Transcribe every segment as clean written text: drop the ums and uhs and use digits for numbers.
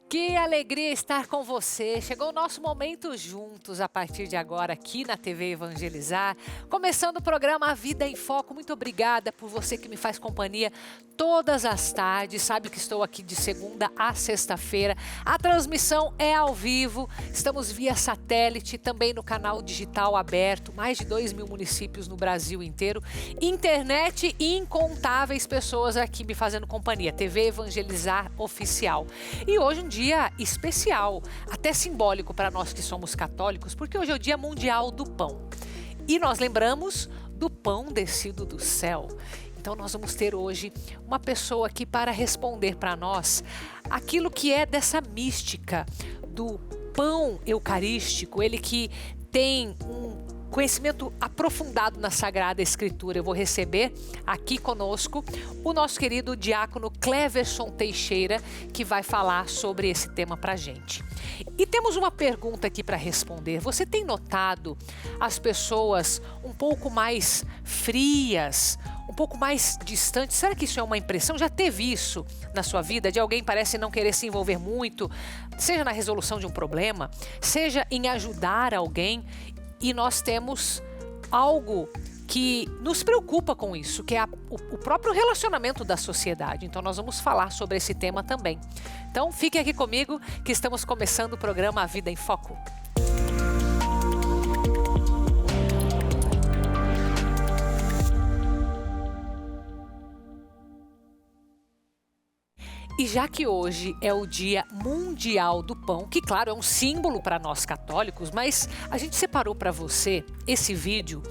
Que alegria estar com você. Chegou o nosso momento juntos a partir de agora aqui na TV Evangelizar. Começando o programa A Vida em Foco. Muito obrigada por você que me faz companhia todas as tardes. Sabe que estou aqui de segunda a sexta-feira. A transmissão é ao vivo. Estamos via satélite, também no canal digital aberto. Mais de 2.000 municípios no Brasil inteiro. Internet e incontáveis pessoas aqui me fazendo companhia. TV Evangelizar Oficial. E hoje um dia especial, até simbólico para nós que somos católicos, porque hoje é o Dia Mundial do Pão. E nós lembramos do pão descido do céu. Então nós vamos ter hoje uma pessoa aqui para responder para nós aquilo que é dessa mística do pão eucarístico, ele que tem um conhecimento aprofundado na Sagrada Escritura. Eu vou receber aqui conosco o nosso querido diácono Cleverson Teixeira, que vai falar sobre esse tema pra gente. E temos uma pergunta aqui para responder. Você tem notado as pessoas um pouco mais frias, um pouco mais distantes? Será que isso é uma impressão? Já teve isso na sua vida? De alguém parece não querer se envolver muito, seja na resolução de um problema, seja em ajudar alguém? E nós temos algo que nos preocupa com isso, que é o próprio relacionamento da sociedade. Então nós vamos falar sobre esse tema também. Então fique aqui comigo que estamos começando o programa A Vida em Foco. E já que hoje é o Dia Mundial do Pão, que claro é um símbolo para nós católicos, mas a gente separou para você esse vídeo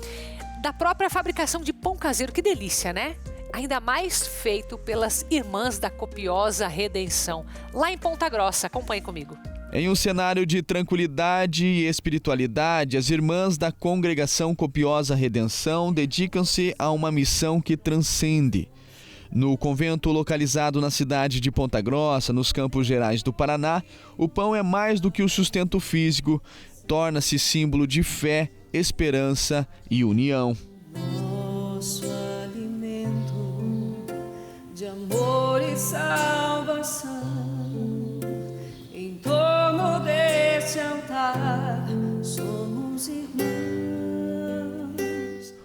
da própria fabricação de pão caseiro. Que delícia, né? Ainda mais feito pelas Irmãs da Copiosa Redenção, lá em Ponta Grossa. Acompanhe comigo. Em um cenário de tranquilidade e espiritualidade, as Irmãs da Congregação Copiosa Redenção dedicam-se a uma missão que transcende. No convento localizado na cidade de Ponta Grossa, nos Campos Gerais do Paraná, o pão é mais do que o sustento físico, torna-se símbolo de fé, esperança e união. Nosso alimento de amor e salvação, em torno deste altar somos irmãos.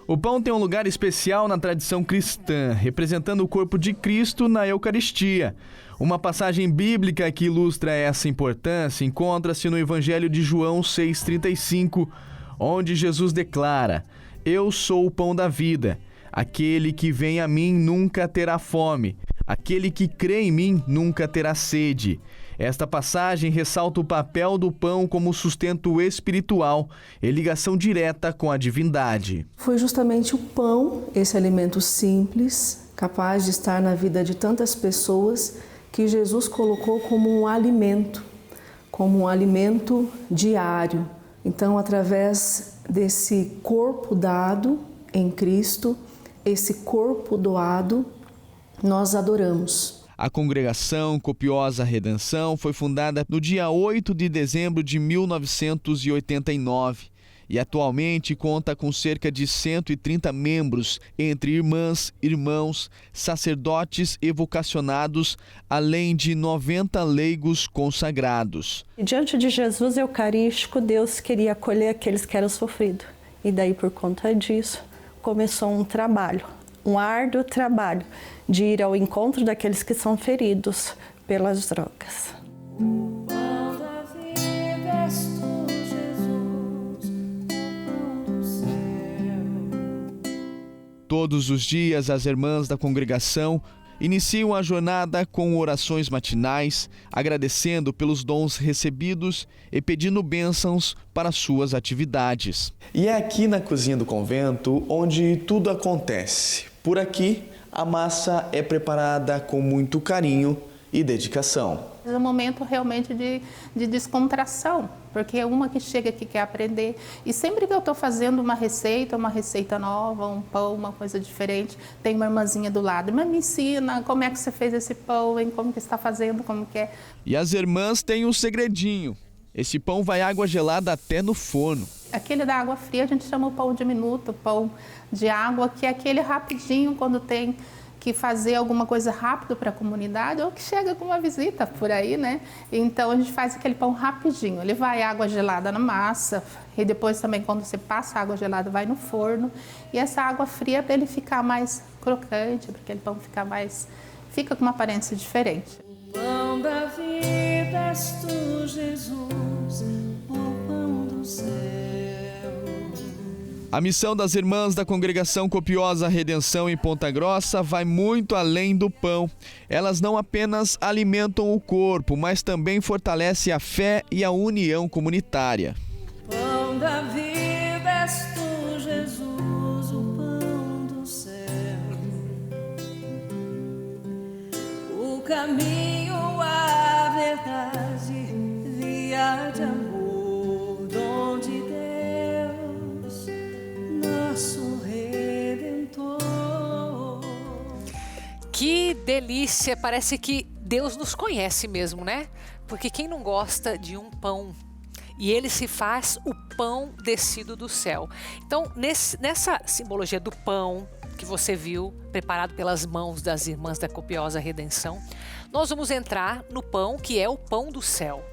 O pão tem um lugar especial na tradição cristã, representando o corpo de Cristo na Eucaristia. Uma passagem bíblica que ilustra essa importância encontra-se no Evangelho de João 6,35, onde Jesus declara: "Eu sou o pão da vida. Aquele que vem a mim nunca terá fome. Aquele que crê em mim nunca terá sede." Esta passagem ressalta o papel do pão como sustento espiritual e ligação direta com a divindade. Foi justamente o pão, esse alimento simples, capaz de estar na vida de tantas pessoas, que Jesus colocou como um alimento diário. Então, através desse corpo dado em Cristo, esse corpo doado, nós adoramos. A Congregação Copiosa Redenção foi fundada no dia 8 de dezembro de 1989 e atualmente conta com cerca de 130 membros, entre irmãs, irmãos, sacerdotes e vocacionados, além de 90 leigos consagrados. E diante de Jesus Eucarístico, Deus queria acolher aqueles que eram sofridos. E daí, por conta disso, começou um árduo trabalho de ir ao encontro daqueles que são feridos pelas drogas. Quando a vida és tu, Jesus, pão do céu. Todos os dias, as irmãs da congregação iniciam a jornada com orações matinais, agradecendo pelos dons recebidos e pedindo bênçãos para suas atividades. E é aqui na cozinha do convento onde tudo acontece. Por aqui, a massa é preparada com muito carinho e dedicação. É um momento realmente de descontração, porque é uma que chega que quer aprender. E sempre que eu estou fazendo uma receita nova, um pão, uma coisa diferente, tem uma irmãzinha do lado. Mas me ensina como é que você fez esse pão, hein? Como que está fazendo, como que é. E as irmãs têm um segredinho. Esse pão vai água gelada até no forno. Aquele da água fria a gente chama o pão diminuto, pão de água, que é aquele rapidinho quando tem que fazer alguma coisa rápido para a comunidade ou que chega com uma visita por aí, né? Então a gente faz aquele pão rapidinho. Ele vai água gelada na massa e depois também quando você passa a água gelada vai no forno. E essa água fria para ele ficar mais crocante, para aquele pão fica com uma aparência diferente. Pão da vida és tu, Jesus, o pão do céu. A missão das irmãs da Congregação Copiosa Redenção em Ponta Grossa vai muito além do pão. Elas não apenas alimentam o corpo, mas também fortalecem a fé e a união comunitária. Pão da vida és tu, Jesus, o pão do céu. O caminho, a verdade, via de amor, dom de Deus, nosso Redentor. Que delícia! Parece que Deus nos conhece mesmo, né? Porque quem não gosta de um pão? E ele se faz o pão descido do céu. Então, nessa simbologia do pão que você viu, preparado pelas mãos das irmãs da Copiosa Redenção, nós vamos entrar no pão que é o pão do céu.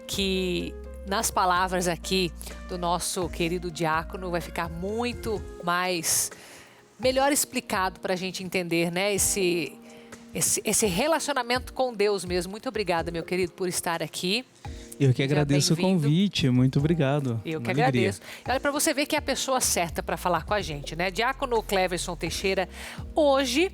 Que nas palavras aqui do nosso querido diácono vai ficar muito melhor explicado para a gente entender, né? Esse relacionamento com Deus mesmo. Muito obrigada, meu querido, por estar aqui. Eu que agradeço o convite, muito obrigado. Eu que agradeço. E olha, para você ver que é a pessoa certa para falar com a gente, né? Diácono Cleverson Teixeira, hoje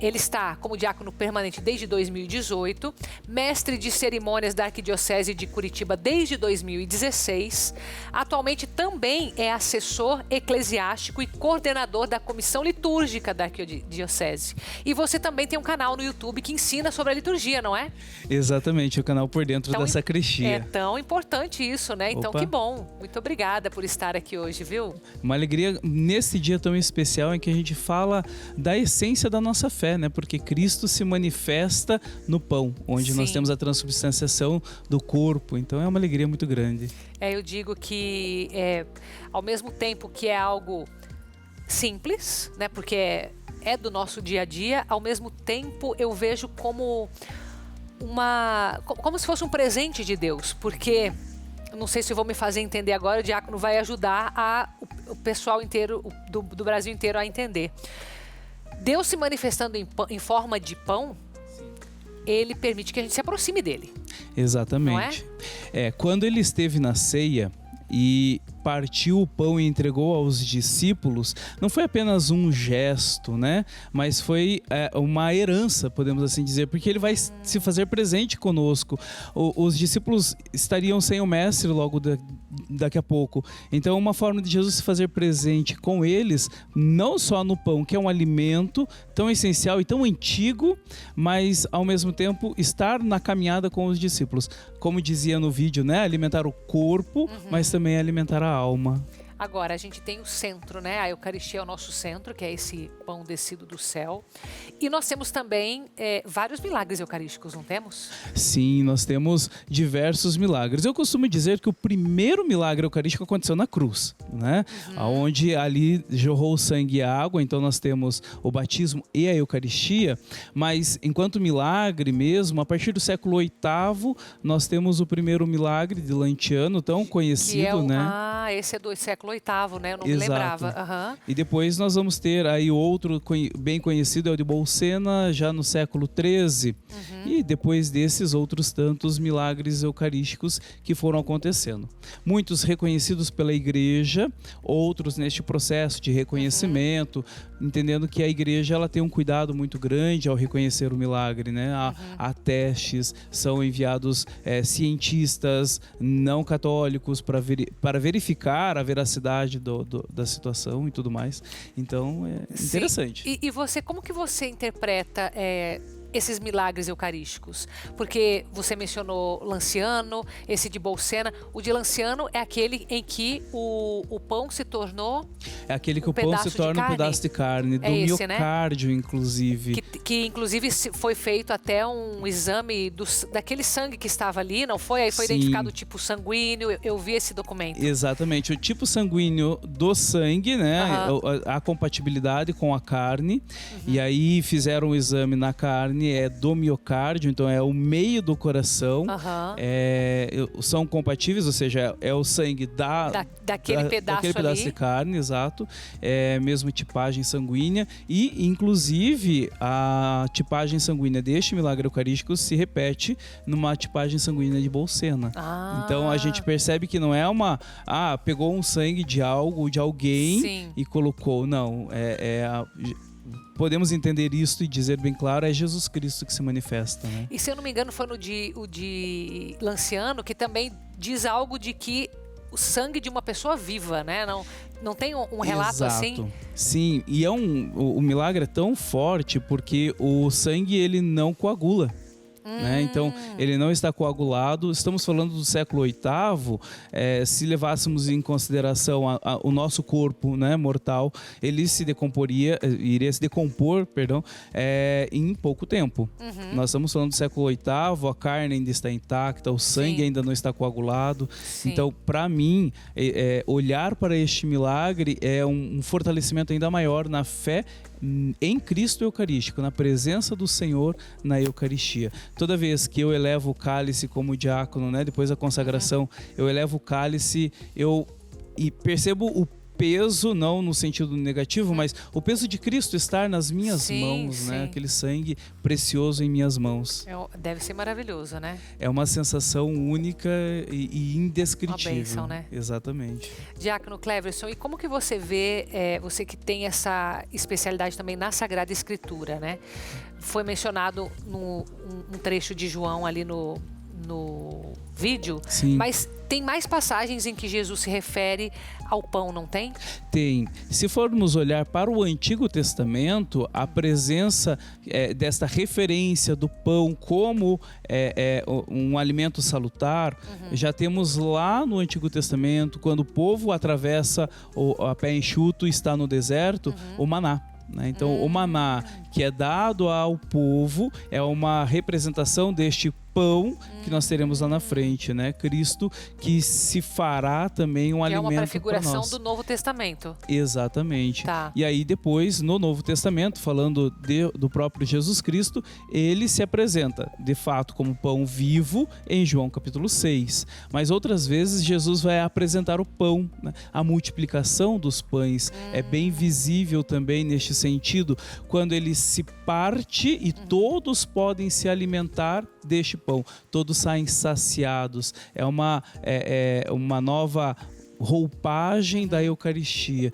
ele está como diácono permanente desde 2018, mestre de cerimônias da Arquidiocese de Curitiba desde 2016, atualmente também é assessor eclesiástico e coordenador da Comissão Litúrgica da Arquidiocese. E você também tem um canal no YouTube que ensina sobre a liturgia, não é? Exatamente, o canal Por Dentro da Sacristia. É tão importante isso, né? Então, que bom. Muito obrigada por estar aqui hoje, viu? Uma alegria nesse dia tão especial em que a gente fala da essência da nossa fé, né? Porque Cristo se manifesta no pão, onde nós temos a transubstanciação do corpo. Então é uma alegria muito grande. Eu digo que ao mesmo tempo que é algo simples, né? Porque é do nosso dia a dia, ao mesmo tempo eu vejo como se fosse um presente de Deus, porque não sei se eu vou me fazer entender agora, o diácono vai ajudar o pessoal inteiro do Brasil inteiro a entender. Deus se manifestando em forma de pão, ele permite que a gente se aproxime dele. Exatamente. Não é? Quando ele esteve na ceia e partiu o pão e entregou aos discípulos, não foi apenas um gesto, né? Mas foi uma herança, podemos assim dizer, porque ele vai se fazer presente conosco. Os discípulos estariam sem o mestre logo daqui a pouco. Então, uma forma de Jesus se fazer presente com eles, não só no pão, que é um alimento tão essencial e tão antigo, mas ao mesmo tempo estar na caminhada com os discípulos. Como dizia no vídeo, né? Alimentar o corpo, mas também alimentar a alma. Agora, a gente tem o centro, né? A Eucaristia é o nosso centro, que é esse pão descido do céu. E nós temos também vários milagres eucarísticos, não temos? Sim, nós temos diversos milagres. Eu costumo dizer que o primeiro milagre eucarístico aconteceu na cruz, né? Onde ali jorrou o sangue e a água, então nós temos o batismo e a Eucaristia. Mas enquanto milagre mesmo, a partir do século VIII, nós temos o primeiro milagre de Lanciano, tão conhecido, né? Esse é do século VIII, né? Eu não me lembrava. E depois nós vamos ter aí outro bem conhecido, é o de Bolsena, já no século XIII. E depois desses outros tantos milagres eucarísticos que foram acontecendo. Muitos reconhecidos pela igreja, outros neste processo de reconhecimento, entendendo que a igreja ela tem um cuidado muito grande ao reconhecer o milagre, né? Há testes, são enviados cientistas não católicos para verificar a veracidade da situação e tudo mais. Então, é interessante. E você, como que você interpreta esses milagres eucarísticos? Porque você mencionou Lanciano, esse de Bolsena. O de Lanciano é aquele em que o pão se tornou... É aquele que o pão se torna um pedaço de carne, do miocárdio, né? Inclusive. Que inclusive foi feito até um exame daquele sangue que estava ali, não foi? Aí foi identificado o tipo sanguíneo, eu vi esse documento. Exatamente, o tipo sanguíneo do sangue, né? A compatibilidade com a carne. E aí fizeram um exame na carne, do miocárdio, então é o meio do coração. São compatíveis, ou seja, é o sangue daquele pedaço de carne, exato. É mesmo tipagem sanguínea e, inclusive, a tipagem sanguínea deste milagre eucarístico se repete numa tipagem sanguínea de Bolsena. Então a gente percebe que não é pegou um sangue de algo, de alguém e colocou. Não, podemos entender isso e dizer bem claro, é Jesus Cristo que se manifesta, né? E se eu não me engano foi o de Lanciano, que também diz algo de que o sangue de uma pessoa viva, né? Não tem um relato assim? Sim, e o milagre é tão forte porque o sangue ele não coagula. Né? Então, ele não está coagulado. Estamos falando do século VIII. Se levássemos em consideração o nosso corpo, né, mortal, ele iria se decompor, em pouco tempo. Nós estamos falando do século VIII, a carne ainda está intacta, o sangue ainda não está coagulado. Então, para mim, olhar para este milagre é um fortalecimento ainda maior na fé em Cristo Eucarístico, na presença do Senhor na Eucaristia. Toda vez que eu elevo o cálice como diácono, né, depois da consagração, eu elevo o cálice, e percebo o peso, não no sentido negativo, mas o peso de Cristo estar nas minhas mãos, né? Aquele sangue precioso em minhas mãos. Deve ser maravilhoso, né? É uma sensação única e indescritível. Uma bênção, né? Exatamente. Diácono Cleverson, e como que você vê, você que tem essa especialidade também na Sagrada Escritura, né? Foi mencionado um trecho de João ali no vídeo, mas tem mais passagens em que Jesus se refere ao pão, não tem? Tem. Se formos olhar para o Antigo Testamento, a presença desta referência do pão como um alimento salutar, já temos lá no Antigo Testamento, quando o povo atravessa a pé enxuto e está no deserto, o maná. Então, o maná que é dado ao povo é uma representação deste pão que nós teremos lá na frente, né? Cristo que se fará também um alimento para nós. É uma prefiguração do Novo Testamento. Exatamente. E aí depois, no Novo Testamento, falando do próprio Jesus Cristo, ele se apresenta, de fato, como pão vivo em João capítulo 6. Mas outras vezes Jesus vai apresentar o pão, né? A multiplicação dos pães é bem visível também neste sentido, quando ele se parte e todos podem se alimentar deste pão, todos saem saciados. É uma nova roupagem da Eucaristia,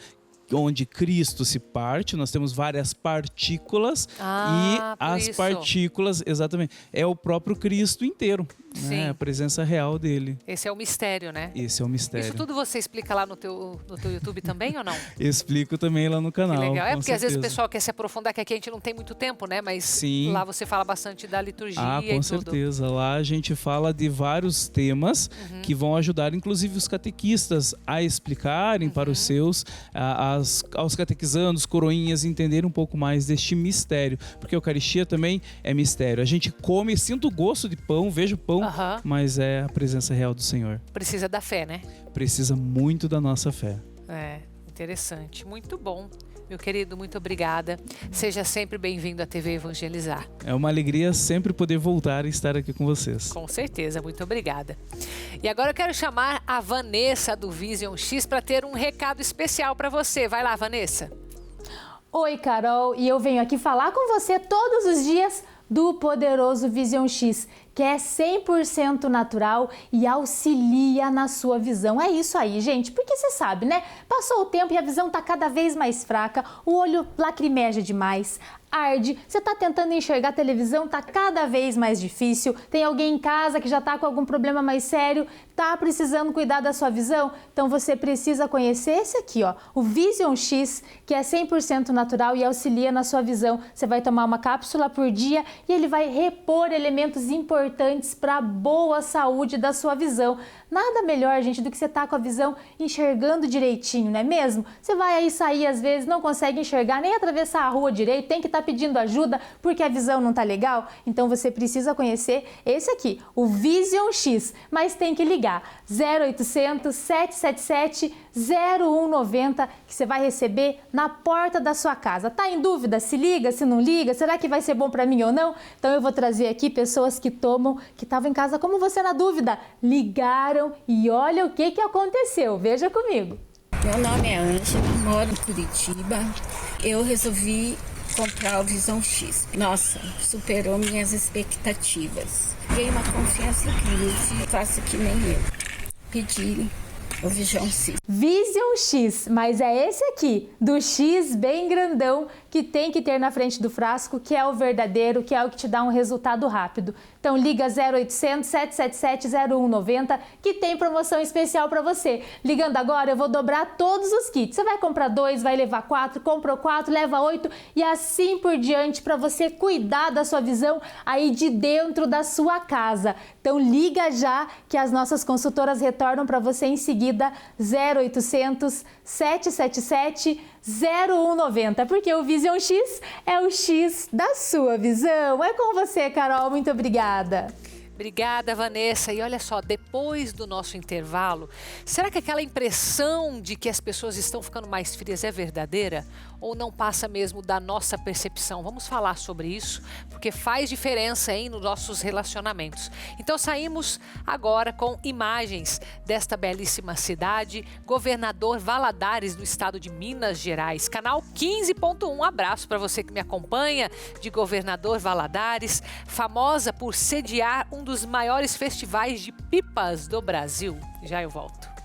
onde Cristo se parte, nós temos várias partículas e as partículas, exatamente, é o próprio Cristo inteiro, né? A presença real dele. Esse é o mistério, né? Esse é o mistério. Isso tudo você explica lá no teu YouTube também ou não? Explico também lá no canal. Que legal. Porque às vezes o pessoal quer se aprofundar, que aqui a gente não tem muito tempo, né? Mas lá você fala bastante da liturgia com certeza. Lá a gente fala de vários temas que vão ajudar, inclusive os catequistas, a explicarem para os seus, aos catequizandos, coroinhas, entenderem um pouco mais deste mistério. Porque a Eucaristia também é mistério. A gente come, sinto o gosto de pão, vejo pão, mas é a presença real do Senhor. Precisa da fé, né? Precisa muito da nossa fé. Interessante. Muito bom. Meu querido, muito obrigada. Seja sempre bem-vindo à TV Evangelizar. É uma alegria sempre poder voltar e estar aqui com vocês. Com certeza, muito obrigada. E agora eu quero chamar a Vanessa do Vision X para ter um recado especial para você. Vai lá, Vanessa. Oi, Carol, e eu venho aqui falar com você todos os dias do poderoso Vision X, que é 100% natural e auxilia na sua visão. É isso aí, gente, porque você sabe, né? Passou o tempo e a visão tá cada vez mais fraca, o olho lacrimeja demais, arde. Você está tentando enxergar a televisão, está cada vez mais difícil. Tem alguém em casa que já está com algum problema mais sério, está precisando cuidar da sua visão? Então você precisa conhecer esse aqui, ó, o Vision X, que é 100% natural e auxilia na sua visão. Você vai tomar uma cápsula por dia e ele vai repor elementos importantes para a boa saúde da sua visão. Nada melhor, gente, do que você estar com a visão enxergando direitinho, não é mesmo? Você vai aí sair, às vezes, não consegue enxergar, nem atravessar a rua direito, tem que estar pedindo ajuda porque a visão não tá legal. Então você precisa conhecer esse aqui, o Vision X, mas tem que ligar 0800 777 0190 que você vai receber na porta da sua casa. Tá em dúvida se liga, se não liga? Será que vai ser bom para mim ou não? Então eu vou trazer aqui pessoas que tomam, que estavam em casa como você na dúvida, ligaram e olha o que aconteceu. Veja comigo. Meu nome é Ângela, moro em Curitiba. Eu resolvi comprar o Vision X. Nossa, superou minhas expectativas. Ganhei uma confiança incrível, faço que nem eu. Pedi o Vision X. Vision X, mas é esse aqui, do X bem grandão, que tem que ter na frente do frasco, que é o verdadeiro, que é o que te dá um resultado rápido. Então liga 0800 777 0190 que tem promoção especial para você. Ligando agora eu vou dobrar todos os kits. Você vai comprar 2, vai levar 4, comprou 4, leva 8 e assim por diante para você cuidar da sua visão aí de dentro da sua casa. Então liga já que as nossas consultoras retornam para você em seguida 0800 777 0190, porque o Vision X é o X da sua visão. É com você, Carol. Muito obrigada. Obrigada, Vanessa. E olha só, depois do nosso intervalo, será que aquela impressão de que as pessoas estão ficando mais frias é verdadeira? Ou não passa mesmo da nossa percepção? Vamos falar sobre isso, porque faz diferença, hein, nos nossos relacionamentos. Então saímos agora com imagens desta belíssima cidade, Governador Valadares, no estado de Minas Gerais. Canal 15.1, abraço para você que me acompanha, de Governador Valadares, famosa por sediar um dos maiores festivais de pipas do Brasil. Já eu volto.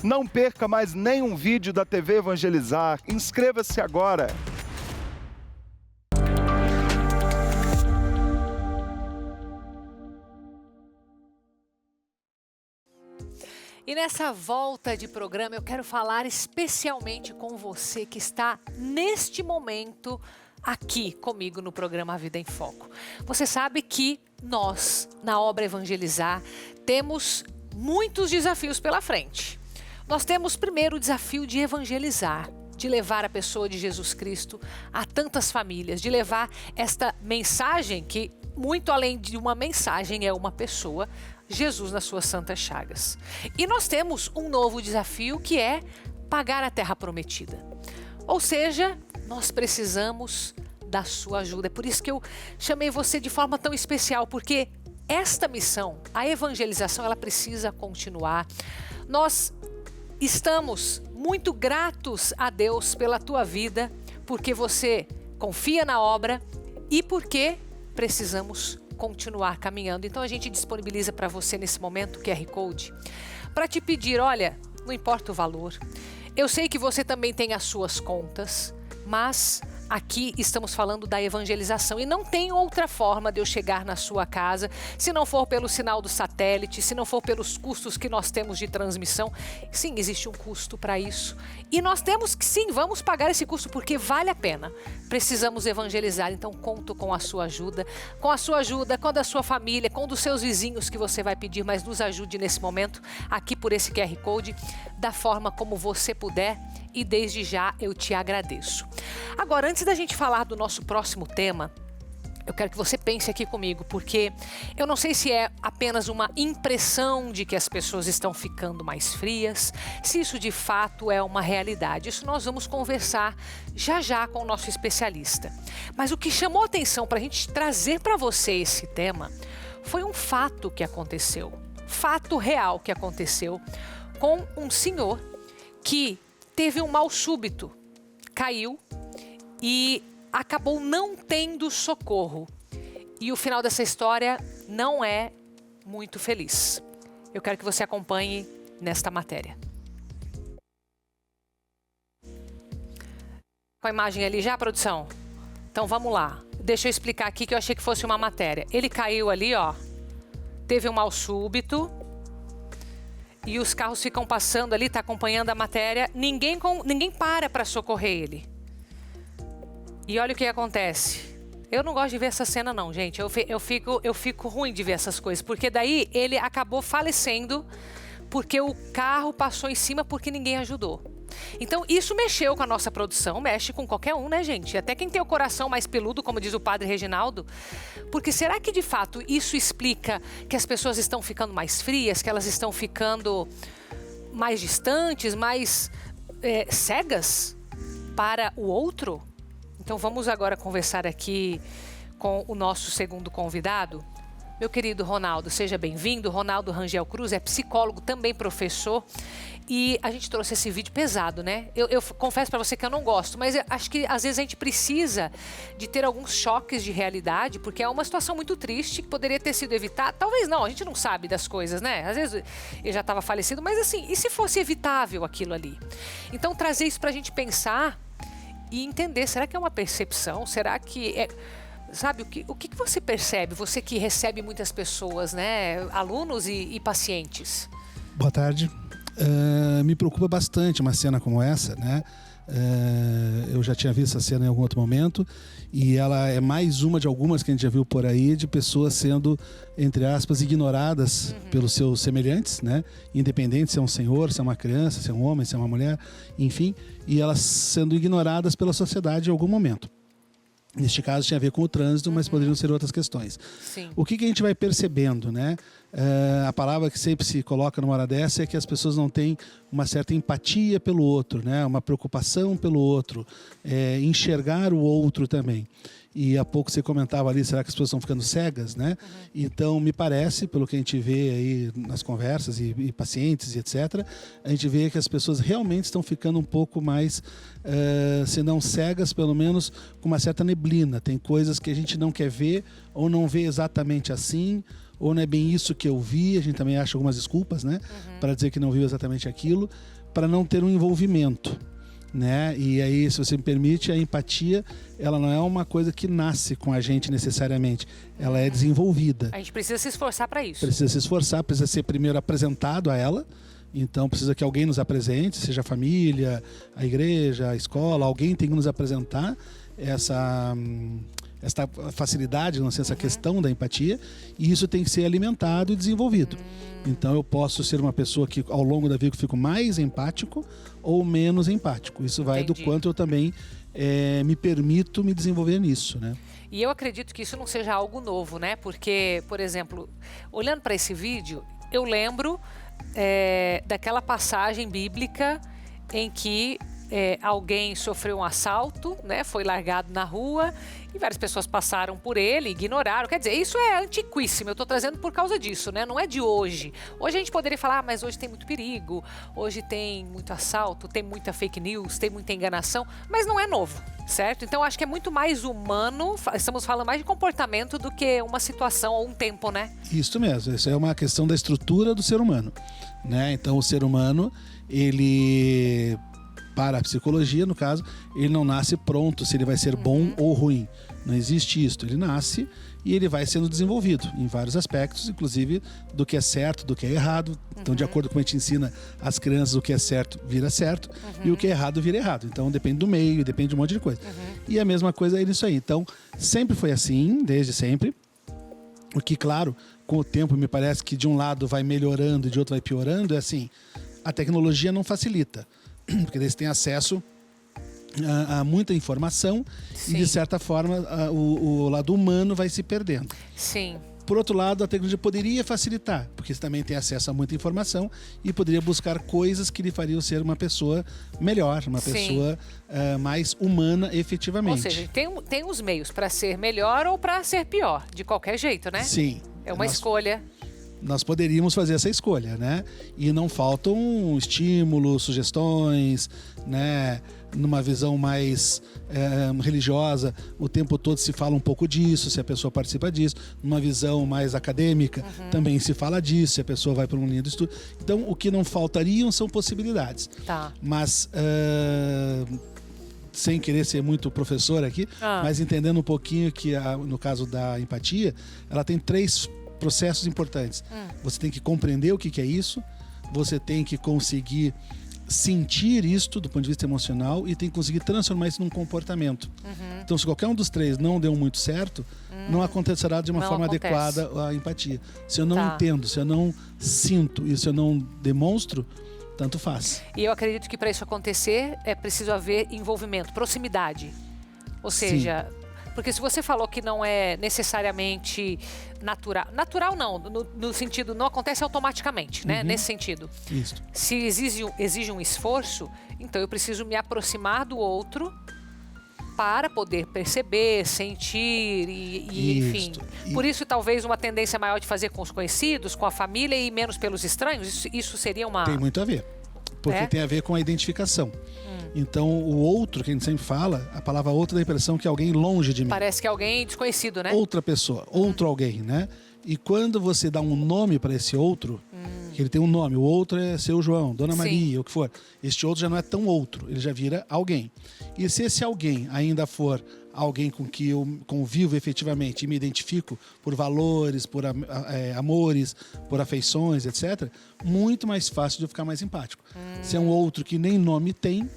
Não perca mais nenhum vídeo da TV Evangelizar. Inscreva-se agora. E nessa volta de programa eu quero falar especialmente com você que está neste momento aqui comigo no programa Vida em Foco. Você sabe que nós, na obra Evangelizar, temos muitos desafios pela frente. Nós temos primeiro o desafio de evangelizar, de levar a pessoa de Jesus Cristo a tantas famílias, de levar esta mensagem que, muito além de uma mensagem, é uma pessoa, Jesus nas suas santas chagas. E nós temos um novo desafio que é pagar a terra prometida. Ou seja, nós precisamos da sua ajuda. É por isso que eu chamei você de forma tão especial, porque esta missão, a evangelização, ela precisa continuar. Nós estamos muito gratos a Deus pela tua vida, porque você confia na obra e porque precisamos continuar caminhando. Então a gente disponibiliza para você nesse momento o QR Code para te pedir, olha, não importa o valor, eu sei que você também tem as suas contas, mas aqui estamos falando da evangelização e não tem outra forma de eu chegar na sua casa se não for pelo sinal do satélite, se não for pelos custos que nós temos de transmissão. Sim, existe um custo para isso e nós temos que, sim, vamos pagar esse custo porque vale a pena. Precisamos evangelizar, então conto com a sua ajuda, com a da sua família, com dos seus vizinhos que você vai pedir, mas nos ajude nesse momento aqui por esse QR Code, da forma como você puder e desde já eu te agradeço. Agora, antes da gente falar do nosso próximo tema, eu quero que você pense aqui comigo, porque eu não sei se é apenas uma impressão de que as pessoas estão ficando mais frias, se isso de fato é uma realidade. Isso nós vamos conversar já já com o nosso especialista. Mas o que chamou atenção para a gente trazer para você esse tema foi um fato que aconteceu, fato real que aconteceu com um senhor que teve um mal súbito, caiu e acabou não tendo socorro. E o final dessa história não é muito feliz. Eu quero que você acompanhe nesta matéria. Com a imagem ali já, produção? Então vamos lá. Deixa eu explicar aqui que eu achei que fosse uma matéria. Ele caiu ali, ó. Teve um mal súbito. E os carros ficam passando ali, tá acompanhando a matéria. Ninguém para socorrer ele. E olha o que acontece. Eu não gosto de ver essa cena não, gente. Eu fico ruim de ver essas coisas. Porque daí ele acabou falecendo porque o carro passou em cima porque ninguém ajudou. Então isso mexeu com a nossa produção, mexe com qualquer um, né, gente? Até quem tem o coração mais peludo, como diz o padre Reginaldo. Porque será que de fato isso explica que as pessoas estão ficando mais frias, que elas estão ficando mais distantes, mais cegas para o outro? Então vamos agora conversar aqui com o nosso segundo convidado. Meu querido Ronaldo, seja bem-vindo. Ronaldo Rangel Cruz é psicólogo, também professor. E a gente trouxe esse vídeo pesado, né? Eu confesso para você que eu não gosto, mas eu acho que às vezes a gente precisa de ter alguns choques de realidade, porque é uma situação muito triste que poderia ter sido evitada. Talvez não, a gente não sabe das coisas, né? Às vezes ele já estava falecido, mas assim, e se fosse evitável aquilo ali? Então trazer isso para a gente pensar e entender, será que é uma percepção? Será que é... Sabe, o que você percebe? Você que recebe muitas pessoas, né? Alunos e pacientes. Boa tarde. Me preocupa bastante uma cena como essa, né? Eu já tinha visto essa cena em algum outro momento e ela é mais uma de algumas que a gente já viu por aí, de pessoas sendo, entre aspas, ignoradas pelos seus semelhantes, né? Independente se é um senhor, se é uma criança, se é um homem, se é uma mulher, enfim, e elas sendo ignoradas pela sociedade em algum momento. Neste caso tinha a ver com o trânsito, mas poderiam ser outras questões. Sim. O que a gente vai percebendo, né? A palavra que sempre se coloca numa hora dessa é que as pessoas não têm uma certa empatia pelo outro, né? Uma preocupação pelo outro, enxergar o outro também. E há pouco você comentava ali, será que as pessoas estão ficando cegas, né? Então, me parece, pelo que a gente vê aí nas conversas e pacientes e etc., a gente vê que as pessoas realmente estão ficando um pouco mais, se não cegas, pelo menos com uma certa neblina. Tem coisas que a gente não quer ver ou não vê exatamente assim, ou não é bem isso que eu vi. A gente também acha algumas desculpas, né? Para dizer que não viu exatamente aquilo, para não ter um envolvimento. Né? E aí, se você me permite, a empatia, ela não é uma coisa que nasce com a gente necessariamente, ela é desenvolvida. A gente precisa se esforçar para isso. Precisa se esforçar, precisa ser primeiro apresentado a ela, então precisa que alguém nos apresente, seja a família, a igreja, a escola, alguém tem que nos apresentar essa facilidade, não sei, essa questão da empatia, e isso tem que ser alimentado e desenvolvido. Então eu posso ser uma pessoa que ao longo da vida eu fico mais empático ou menos empático. Isso vai do quanto eu também me permito me desenvolver nisso, né? E eu acredito que isso não seja algo novo, né? Porque, por exemplo, olhando para esse vídeo, eu lembro daquela passagem bíblica em que alguém sofreu um assalto, né? Foi largado na rua e várias pessoas passaram por ele, ignoraram. Quer dizer, isso é antiquíssimo, eu estou trazendo por causa disso, né? Não é de hoje. Hoje a gente poderia falar, mas hoje tem muito perigo, hoje tem muito assalto, tem muita fake news, tem muita enganação, mas não é novo, certo? Então acho que é muito mais humano, estamos falando mais de comportamento do que uma situação ou um tempo, né? Isso mesmo, isso é uma questão da estrutura do ser humano, né? Então o ser humano, ele... Para a psicologia, no caso, ele não nasce pronto se ele vai ser bom ou ruim. Não existe isso. Ele nasce e ele vai sendo desenvolvido em vários aspectos, inclusive do que é certo, do que é errado. Então, de acordo com a gente ensina as crianças, o que é certo vira certo e o que é errado vira errado. Então, depende do meio, depende de um monte de coisa. E a mesma coisa é nisso aí. Então, sempre foi assim, desde sempre. O que, claro, com o tempo me parece que de um lado vai melhorando e de outro vai piorando. É assim, a tecnologia não facilita. Porque daí você tem acesso a muita informação. Sim. E, de certa forma, o lado humano vai se perdendo. Sim. Por outro lado, a tecnologia poderia facilitar, porque você também tem acesso a muita informação e poderia buscar coisas que lhe fariam ser uma pessoa melhor, uma pessoa mais humana efetivamente. Ou seja, tem os meios para ser melhor ou para ser pior, de qualquer jeito, né? Sim. É uma escolha. nós poderíamos fazer essa escolha, né? E não faltam estímulos, sugestões, né? Numa visão mais religiosa, o tempo todo se fala um pouco disso, se a pessoa participa disso. Numa visão mais acadêmica, também se fala disso, se a pessoa vai para uma linha do estudo. Então, o que não faltariam são possibilidades. Tá. Mas, sem querer ser muito professor aqui, mas entendendo um pouquinho que, no caso da empatia, ela tem 3 processos importantes. Você tem que compreender o que é isso, você tem que conseguir sentir isto do ponto de vista emocional e tem que conseguir transformar isso num comportamento. Então, se qualquer um dos 3 não deu muito certo, não acontecerá de uma forma adequada a empatia. Se eu não entendo, se eu não sinto e se eu não demonstro, tanto faz. E eu acredito que para isso acontecer é preciso haver envolvimento, proximidade. Ou seja, porque se você falou que não é necessariamente natural não, no sentido, não acontece automaticamente, né? Nesse sentido. Isso. Se exige um esforço, então eu preciso me aproximar do outro para poder perceber, sentir e enfim. Por isso, talvez uma tendência maior de fazer com os conhecidos, com a família e menos pelos estranhos, isso seria uma... Tem muito a ver, porque tem a ver com a identificação. Então, o outro, que a gente sempre fala, a palavra outro dá a impressão que é alguém longe de mim. Parece que é alguém desconhecido, né? Outra pessoa, outro alguém, né? E quando você dá um nome para esse outro, que ele tem um nome, o outro é seu João, Dona Maria, o que for. Este outro já não é tão outro, ele já vira alguém. E se esse alguém ainda for alguém com que eu convivo efetivamente e me identifico por valores, por amores, por afeições, etc., muito mais fácil de eu ficar mais empático. Se é um outro que nem nome tem,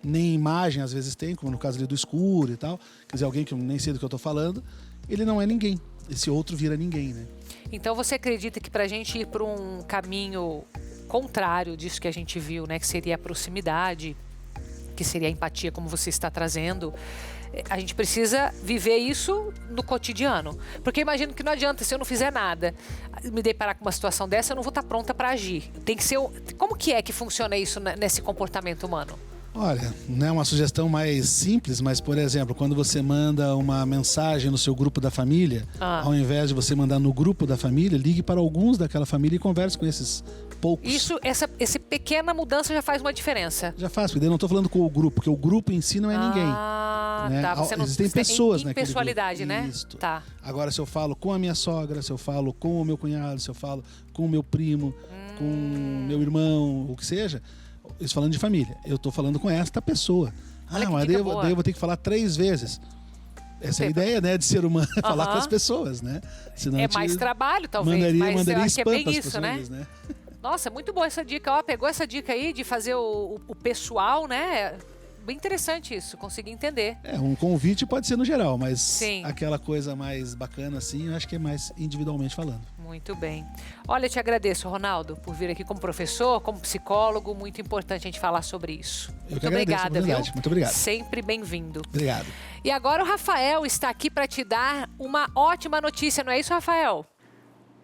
nem imagem às vezes tem, como no caso ali do escuro e tal, quer dizer, alguém que eu nem sei do que eu estou falando, ele não é ninguém. Esse outro vira ninguém, né? Então você acredita que para a gente ir para um caminho contrário disso que a gente viu, né, que seria a proximidade, que seria a empatia, como você está trazendo, a gente precisa viver isso no cotidiano? Porque eu imagino que não adianta, se eu não fizer nada, me deparar com uma situação dessa, eu não vou estar pronta para agir. Tem que ser... Como que é que funciona isso nesse comportamento humano? Olha, não é uma sugestão mais simples, mas, por exemplo, quando você manda uma mensagem no seu grupo da família, ao invés de você mandar no grupo da família, ligue para alguns daquela família e converse com esses poucos. Essa pequena mudança já faz uma diferença. Já faz, porque eu não estou falando com o grupo, porque o grupo em si não é ninguém. Né? Tá. Você não, existem pessoas naquele grupo. Impessoalidade, né? Isso. Tá. Agora, se eu falo com a minha sogra, se eu falo com o meu cunhado, se eu falo com o meu primo, com o meu irmão, o que seja... Isso falando de família. Eu estou falando com esta pessoa. Mas daí eu vou ter que falar 3 vezes. Essa é a ideia, né, de ser humano, falar com as pessoas, né? Senão mais trabalho, talvez. Mandaria eu acho que é bem isso, pessoas, né? Nossa, muito boa essa dica. Ó, pegou essa dica aí de fazer o pessoal, né? Bem interessante isso, consegui entender. Um convite pode ser no geral, mas aquela coisa mais bacana assim, eu acho que é mais individualmente falando. Muito bem. Olha, eu te agradeço, Ronaldo, por vir aqui como professor, como psicólogo. Muito importante a gente falar sobre isso. Muito obrigada, viu? Muito obrigado. Sempre bem-vindo. Obrigado. E agora o Rafael está aqui para te dar uma ótima notícia, não é isso, Rafael?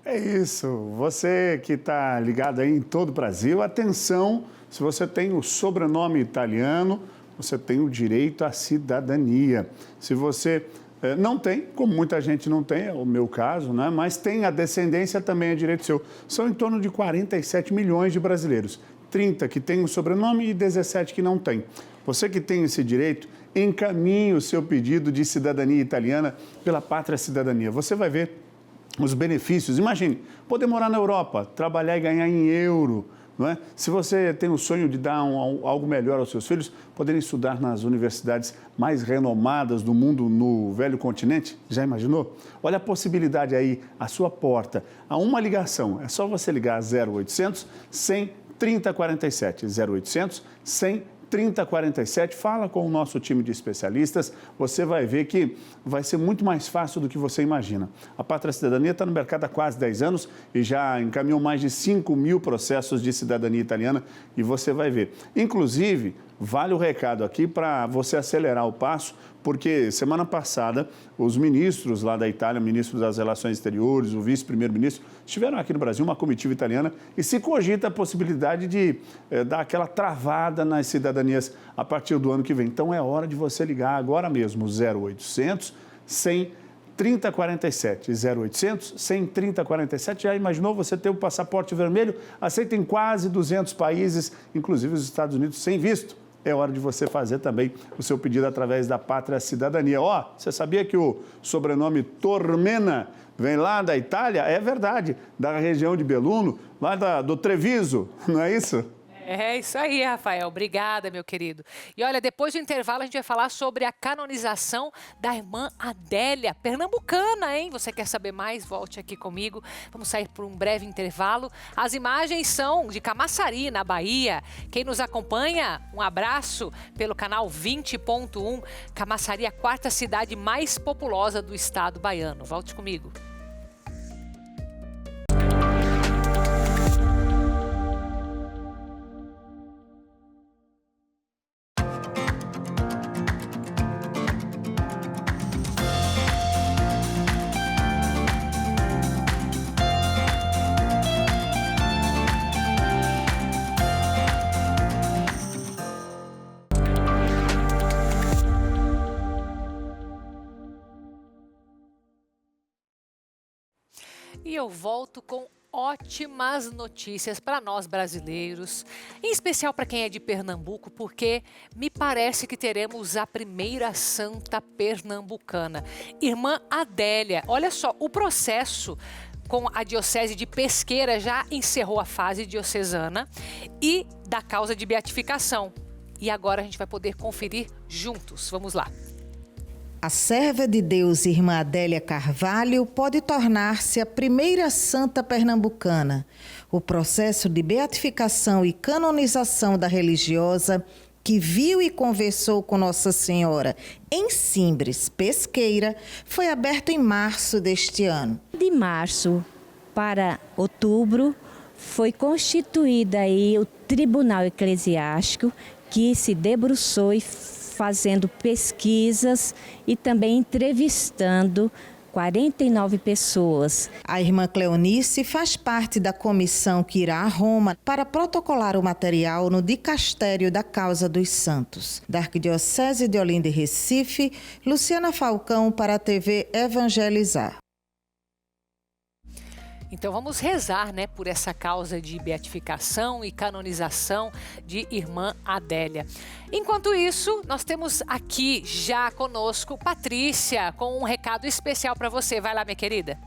É isso. Você que está ligado aí em todo o Brasil, atenção, se você tem o sobrenome italiano, você tem o direito à cidadania. Se você não tem, como muita gente não tem, é o meu caso, né? Mas tem a descendência, também é direito seu. São em torno de 47 milhões de brasileiros. 30 que tem o sobrenome e 17 que não tem. Você que tem esse direito, encaminhe o seu pedido de cidadania italiana pela Pátria Cidadania. Você vai ver os benefícios. Imagine, poder morar na Europa, trabalhar e ganhar em euro. Não é? Se você tem o sonho de dar algo melhor aos seus filhos, poderem estudar nas universidades mais renomadas do mundo no velho continente, já imaginou? Olha a possibilidade aí, à sua porta. Há uma ligação, é só você ligar 0800 100 3047, 0800 100 3047, fala com o nosso time de especialistas, você vai ver que vai ser muito mais fácil do que você imagina. A Pátria Cidadania está no mercado há quase 10 anos e já encaminhou mais de 5 mil processos de cidadania italiana e você vai ver. Inclusive, vale o recado aqui para você acelerar o passo, porque semana passada os ministros lá da Itália, o ministro das Relações Exteriores, o vice-primeiro-ministro, estiveram aqui no Brasil, uma comitiva italiana, e se cogita a possibilidade de dar aquela travada nas cidadanias a partir do ano que vem. Então é hora de você ligar agora mesmo, 0800 100 3047, 0800 100 3047. Já imaginou você ter o passaporte vermelho? Aceita em quase 200 países, inclusive os Estados Unidos, sem visto. É hora de você fazer também o seu pedido através da Pátria Cidadania. Você sabia que o sobrenome Tormena vem lá da Itália? É verdade, da região de Belluno, lá do Treviso, não é isso? É isso aí, Rafael. Obrigada, meu querido. E olha, depois do intervalo a gente vai falar sobre a canonização da irmã Adélia, pernambucana, hein? Você quer saber mais? Volte aqui comigo. Vamos sair por um breve intervalo. As imagens são de Camaçari, na Bahia. Quem nos acompanha, um abraço pelo canal 20.1. Camaçari, a quarta cidade mais populosa do estado baiano. Volte comigo. E eu volto com ótimas notícias para nós brasileiros, em especial para quem é de Pernambuco, porque me parece que teremos a primeira santa pernambucana, Irmã Adélia. Olha só, o processo com a Diocese de Pesqueira já encerrou a fase diocesana e da causa de beatificação. E agora a gente vai poder conferir juntos. Vamos lá. A serva de Deus, Irmã Adélia Carvalho, pode tornar-se a primeira santa pernambucana. O processo de beatificação e canonização da religiosa, que viu e conversou com Nossa Senhora em Simbres, Pesqueira, foi aberto em março deste ano. De março para outubro foi constituída aí o Tribunal Eclesiástico, que se debruçou e fazendo pesquisas e também entrevistando 49 pessoas. A irmã Cleonice faz parte da comissão que irá a Roma para protocolar o material no dicastério da Causa dos Santos. Da Arquidiocese de Olinda e Recife, Luciana Falcão para a TV Evangelizar. Então vamos rezar, né, por essa causa de beatificação e canonização de Irmã Adélia. Enquanto isso, nós temos aqui já conosco Patrícia com um recado especial para você. Vai lá, minha querida.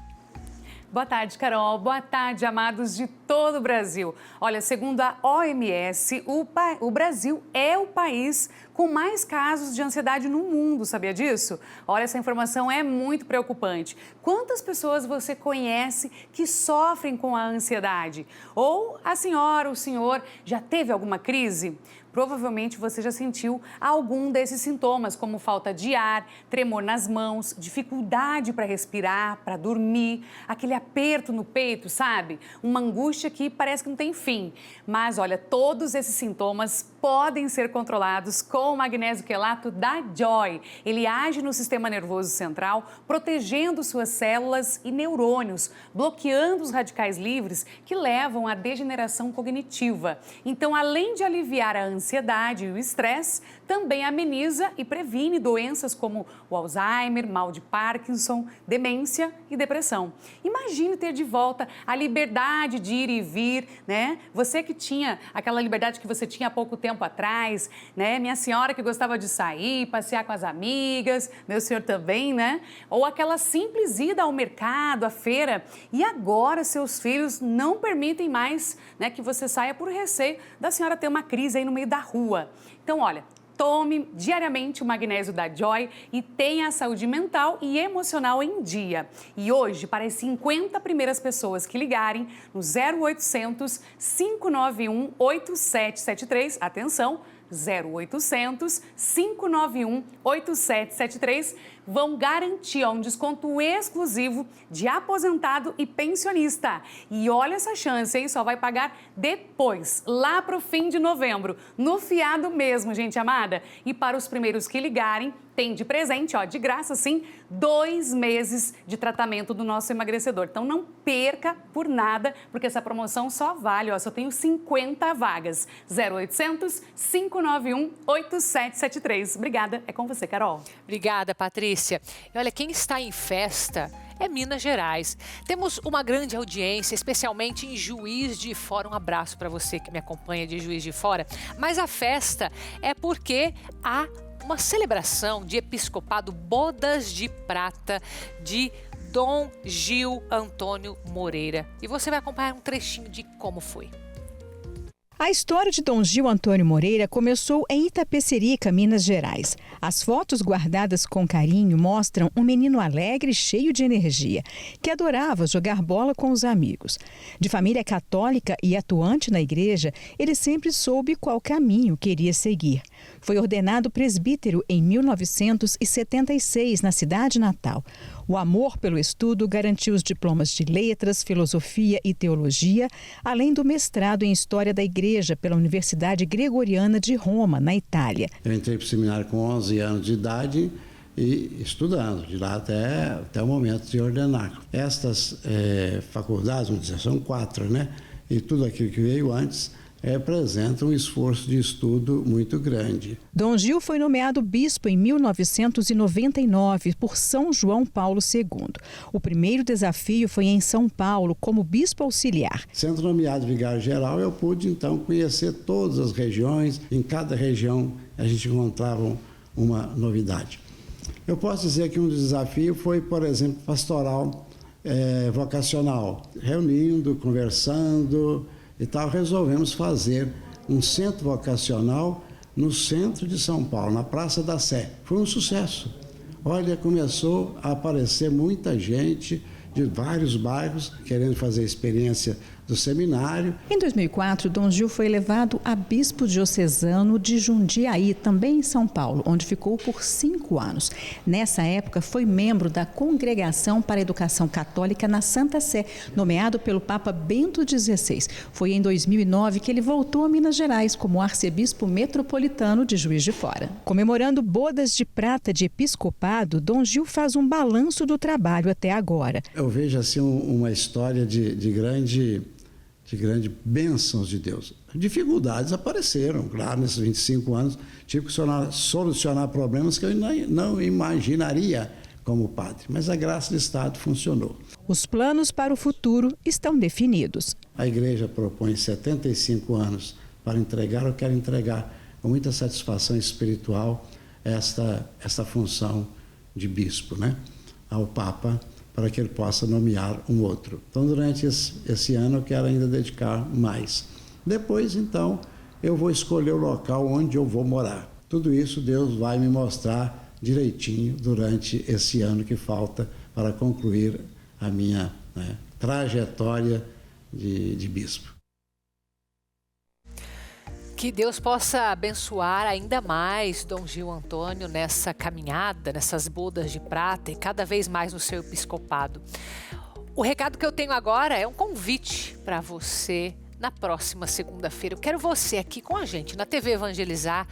Boa tarde, Carol. Boa tarde, amados de todo o Brasil. Olha, segundo a OMS, o Brasil é o país com mais casos de ansiedade no mundo, sabia disso? Olha, essa informação é muito preocupante. Quantas pessoas você conhece que sofrem com a ansiedade? Ou a senhora, o senhor, já teve alguma crise? Provavelmente você já sentiu algum desses sintomas, como falta de ar, tremor nas mãos, dificuldade para respirar, para dormir, aquele aperto no peito, sabe? Uma angústia que parece que não tem fim. Mas olha, todos esses sintomas podem ser controlados com o magnésio quelato da Joy. Ele age no sistema nervoso central, protegendo suas células e neurônios, bloqueando os radicais livres que levam à degeneração cognitiva. Então, além de aliviar a ansiedade e o estresse, também ameniza e previne doenças como o Alzheimer, mal de Parkinson, demência e depressão. Imagine ter de volta a liberdade de ir e vir, né? Você que tinha aquela liberdade que você tinha há pouco tempo atrás, né? Minha senhora que gostava de sair, passear com as amigas, meu senhor também, né? Ou aquela simples ida ao mercado, à feira. E agora seus filhos não permitem mais, né, que você saia por receio da senhora ter uma crise aí no meio da rua. Então, olha, tome diariamente o magnésio da Joy e tenha a saúde mental e emocional em dia. E hoje, para as 50 primeiras pessoas que ligarem no 0800 591 8773, atenção, 0800 591 8773, vão garantir um desconto exclusivo de aposentado e pensionista. E olha essa chance, hein? Só vai pagar depois, lá para o fim de novembro, no fiado mesmo, gente amada. E para os primeiros que ligarem, tem de presente, ó, de graça sim, 2 meses de tratamento do nosso emagrecedor. Então não perca por nada, porque essa promoção só vale, ó, só tenho 50 vagas. 0800 591 8773. Obrigada, é com você, Carol. Obrigada, Patrícia. E olha, quem está em festa é Minas Gerais. Temos uma grande audiência, especialmente em Juiz de Fora. Um abraço para você que me acompanha de Juiz de Fora. Mas a festa é porque há uma celebração de episcopado Bodas de Prata de Dom Gil Antônio Moreira. E você vai acompanhar um trechinho de como foi. A história de Dom Gil Antônio Moreira começou em Itapecerica, Minas Gerais. As fotos guardadas com carinho mostram um menino alegre e cheio de energia, que adorava jogar bola com os amigos. De família católica e atuante na igreja, ele sempre soube qual caminho queria seguir. Foi ordenado presbítero em 1976, na cidade natal. O amor pelo estudo garantiu os diplomas de Letras, Filosofia e Teologia, além do mestrado em História da Igreja pela Universidade Gregoriana de Roma, na Itália. Eu entrei para o seminário com 11 anos de idade e estudando, de lá até o momento de ordenar. Estas faculdades, vamos dizer, são 4, né? E tudo aquilo que veio antes representa um esforço de estudo muito grande. Dom Gil foi nomeado bispo em 1999 por São João Paulo II. O primeiro desafio foi em São Paulo, como bispo auxiliar. Sendo nomeado vigário-geral, eu pude, então, conhecer todas as regiões. Em cada região, a gente encontrava uma novidade. Eu posso dizer que um desafio foi, por exemplo, pastoral vocacional. Reunindo, conversando e tal, resolvemos fazer um centro vocacional no centro de São Paulo, na Praça da Sé. Foi um sucesso. Olha, começou a aparecer muita gente de vários bairros querendo fazer a experiência do seminário. Em 2004, Dom Gil foi elevado a bispo diocesano de Jundiaí, também em São Paulo, onde ficou por 5 anos. Nessa época, foi membro da Congregação para a Educação Católica na Santa Sé, nomeado pelo Papa Bento XVI. Foi em 2009 que ele voltou a Minas Gerais como arcebispo metropolitano de Juiz de Fora. Comemorando Bodas de Prata de episcopado, Dom Gil faz um balanço do trabalho até agora. Eu vejo assim uma história de grande bênçãos de Deus. Dificuldades apareceram, claro, nesses 25 anos. Tive que solucionar problemas que eu não imaginaria como padre. Mas a graça do Estado funcionou. Os planos para o futuro estão definidos. A igreja propõe 75 anos para entregar. Eu quero entregar com muita satisfação espiritual esta função de bispo, né, ao Papa, para que ele possa nomear um outro. Então, durante esse ano, eu quero ainda dedicar mais. Depois, então, eu vou escolher o local onde eu vou morar. Tudo isso Deus vai me mostrar direitinho durante esse ano que falta para concluir a minha trajetória de bispo. Que Deus possa abençoar ainda mais Dom Gil Antônio nessa caminhada, nessas bodas de prata e cada vez mais no seu episcopado. O recado que eu tenho agora é um convite para você na próxima segunda-feira. Eu quero você aqui com a gente na TV Evangelizar,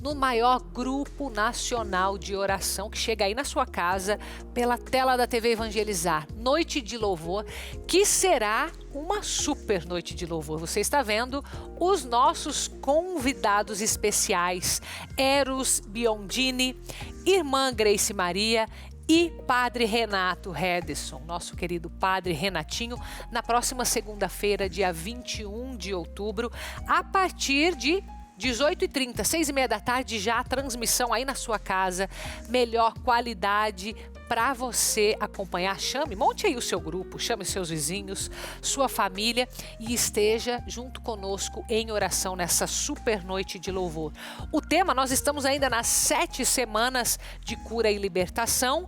no maior grupo nacional de oração que chega aí na sua casa pela tela da TV Evangelizar. Noite de louvor, que será uma super noite de louvor. Você está vendo os nossos convidados especiais, Eros Biondini, Irmã Grace Maria e Padre Renato Redson, nosso querido Padre Renatinho, na próxima segunda-feira, dia 21 de outubro, a partir de 18h30, 6h30 da tarde, já a transmissão aí na sua casa, melhor qualidade para você acompanhar. Monte aí o seu grupo, chame seus vizinhos, sua família e esteja junto conosco em oração nessa super noite de louvor. O tema, nós estamos ainda nas 7 semanas de cura e libertação,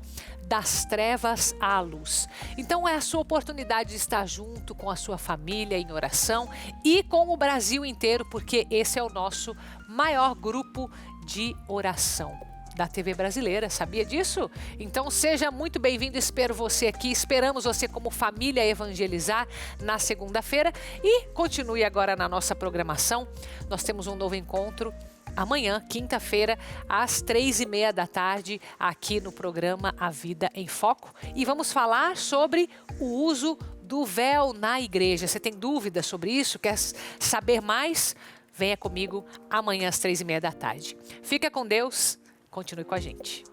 das trevas à luz. Então é a sua oportunidade de estar junto com a sua família em oração e com o Brasil inteiro, porque esse é o nosso maior grupo de oração da TV brasileira, sabia disso? Então seja muito bem-vindo, espero você aqui, esperamos você como família Evangelizar na segunda-feira e continue agora na nossa programação. Nós temos um novo encontro amanhã, quinta-feira, às 3h30 da tarde, aqui no programa A Vida em Foco. E vamos falar sobre o uso do véu na igreja. Você tem dúvidas sobre isso? Quer saber mais? Venha comigo amanhã às 3h30 da tarde. Fica com Deus, continue com a gente.